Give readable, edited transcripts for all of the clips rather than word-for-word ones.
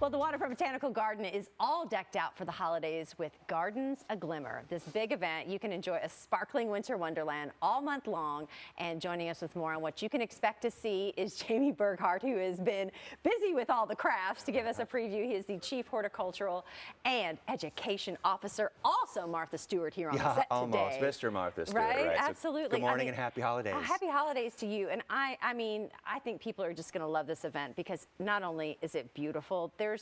Well, the Waterfront Botanical Garden is all decked out for the holidays with Gardens Aglimmer. This big event, you can enjoy a sparkling winter wonderland all month long. And joining us with more on what you can expect to see is Jamie Burghardt, who has been busy with all the crafts to give us a preview. He is the Chief Horticultural and Education Officer. Also, Martha Stewart here on the set today. Almost, Mr. Martha Stewart. Right? So Absolutely. good morning and happy holidays. Happy holidays to you. And I mean, I think people are just going to love this event because not only is it beautiful, there's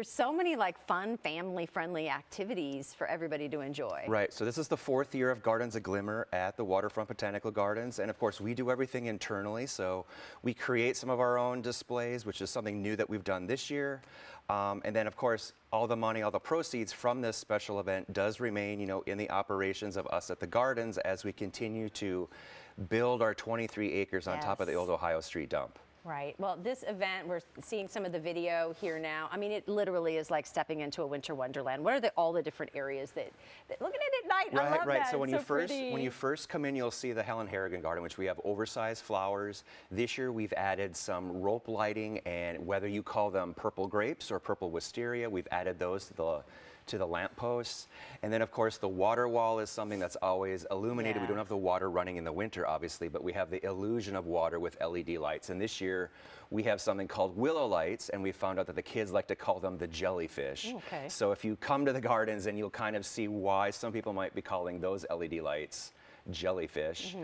so many like fun, family-friendly activities for everybody to enjoy. Right, so this is the 4th year of Gardens Aglimmer at the Waterfront Botanical Gardens, and of course we do everything internally, so we create some of our own displays, which is something new that we've done this year, and then of course all the money, all the proceeds from this special event does remain, in the operations of us at the gardens as we continue to build our 23 acres on top of the old Ohio Street dump. Right. Well, this event, we're seeing some of the video here now. I mean, it literally is like stepping into a winter wonderland. What are all the different areas that look at it at night? Right, I love right. that. So when It's you first come in, you'll see the Helen Harrigan Garden, which we have oversized flowers. This year we've added some rope lighting, and whether you call them purple grapes or purple wisteria, we've added those to the lampposts. And then of course the water wall is something that's always illuminated. We don't have the water running in the winter obviously, but we have the illusion of water with LED lights. And this year we have something called willow lights, and we found out that the kids like to call them the jellyfish. Okay. So if you come to the gardens, and you'll kind of see why some people might be calling those LED lights jellyfish.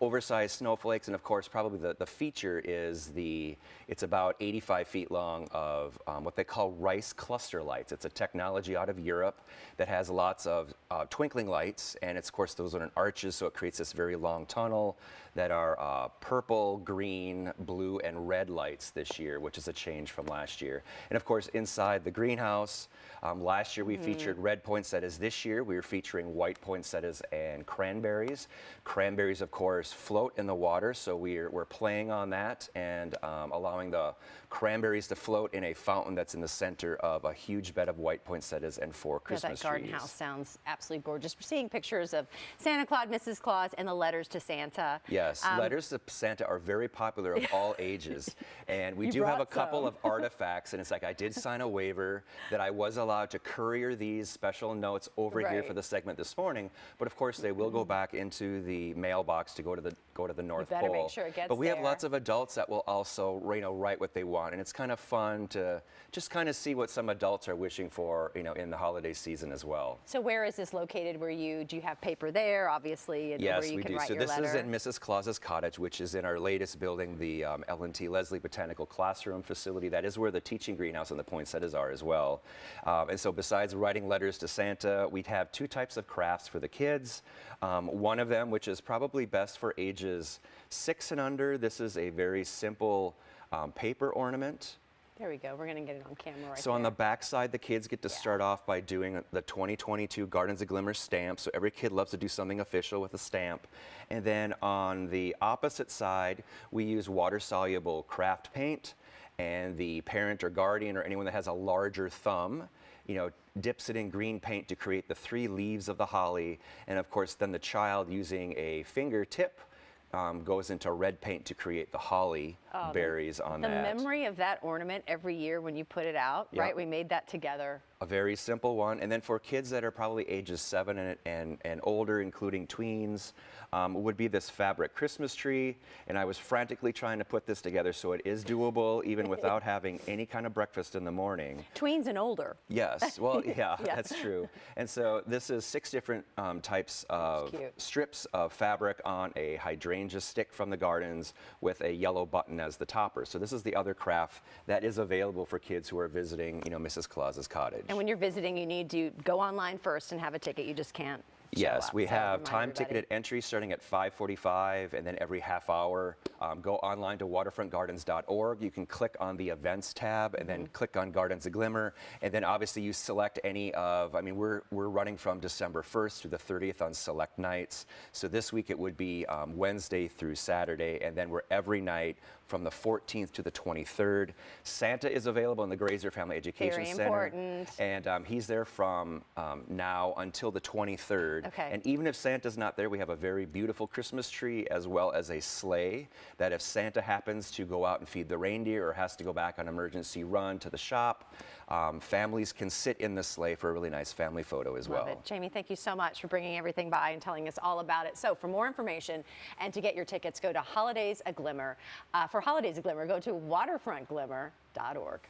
Oversized snowflakes, and of course probably the feature is it's about 85 feet long of what they call rice cluster lights. It's a technology out of Europe that has lots of twinkling lights, and it's, of course those are in arches, so it creates this very long tunnel that are purple, green, blue, and red lights this year, which is a change from last year. And of course inside the greenhouse, last year we featured red poinsettias. This year we were featuring white poinsettias and cranberries. Cranberries, of course, float in the water, so we're playing on that and allowing the cranberries to float in a fountain that's in the center of a huge bed of white poinsettias and 4 Christmas trees. That garden house sounds absolutely gorgeous. We're seeing pictures of Santa Claus, Mrs. Claus, and the letters to Santa. Yes, letters to Santa are very popular of all ages, and we do have a couple of artifacts, and it's like I did sign a waiver that I was allowed to courier these special notes over here for the segment this morning, but of course they will go back into the mailbox to go to the North Pole. Make sure it gets but we have lots of adults that will also write what they want, and it's kind of fun to just kind of see what some adults are wishing for in the holiday season as well. So where is this located? Do you have paper there, obviously, and yes, where you we can do. write So your this is at Mrs. Claus's cottage, which is in our latest building, the L&T Leslie Botanical Classroom facility. That is where the teaching greenhouse and the poinsettias are as well. And so besides writing letters to Santa, we have 2 types of crafts for the kids. One of them, which is probably best for ages 6 and under. This is a very simple paper ornament. There we go. We're going to get it on camera right So there. on the back side, the kids get to start off by doing the 2022 Gardens Aglimmer stamp. So every kid loves to do something official with a stamp. And then on the opposite side, we use water-soluble craft paint. And the parent or guardian or anyone that has a larger thumb, dips it in green paint to create the 3 leaves of the holly. And of course, then the child using a fingertip goes into red paint to create the holly berries on that. The memory of that ornament every year when you put it out, right? We made that together. A very simple one. And then for kids that are probably ages 7 and older, including tweens, would be this fabric Christmas tree. And I was frantically trying to put this together so it is doable even without having any kind of breakfast in the morning. Tweens and older. Yes, well, yeah, that's true. And so this is 6 different types of strips of fabric on a hydrangea stick from the gardens with a yellow button as the topper. So this is the other craft that is available for kids who are visiting, Mrs. Claus's cottage. And when you're visiting, you need to go online first and have a ticket. You just can't Yes, we have time-ticketed entry starting at 5:45, and then every half hour, go online to waterfrontgardens.org. You can click on the events tab and then click on Gardens Aglimmer, and then obviously you select any of, I mean, we're running from December 1st through the 30th on select nights. So this week it would be Wednesday through Saturday, and then we're every night from the 14th to the 23rd. Santa is available in the Grazer Family Education Center. Very important. And he's there from now until the 23rd. covered. Okay. And even if Santa's not there, we have a very beautiful Christmas tree as well as a sleigh that if Santa happens to go out and feed the reindeer or has to go back on emergency run to the shop, families can sit in the sleigh for a really nice family photo as well. Love it. Jamie, thank you so much for bringing everything by and telling us all about it. So for more information and to get your tickets, go to Holidays Aglimmer. For Holidays Aglimmer, go to waterfrontglimmer.org.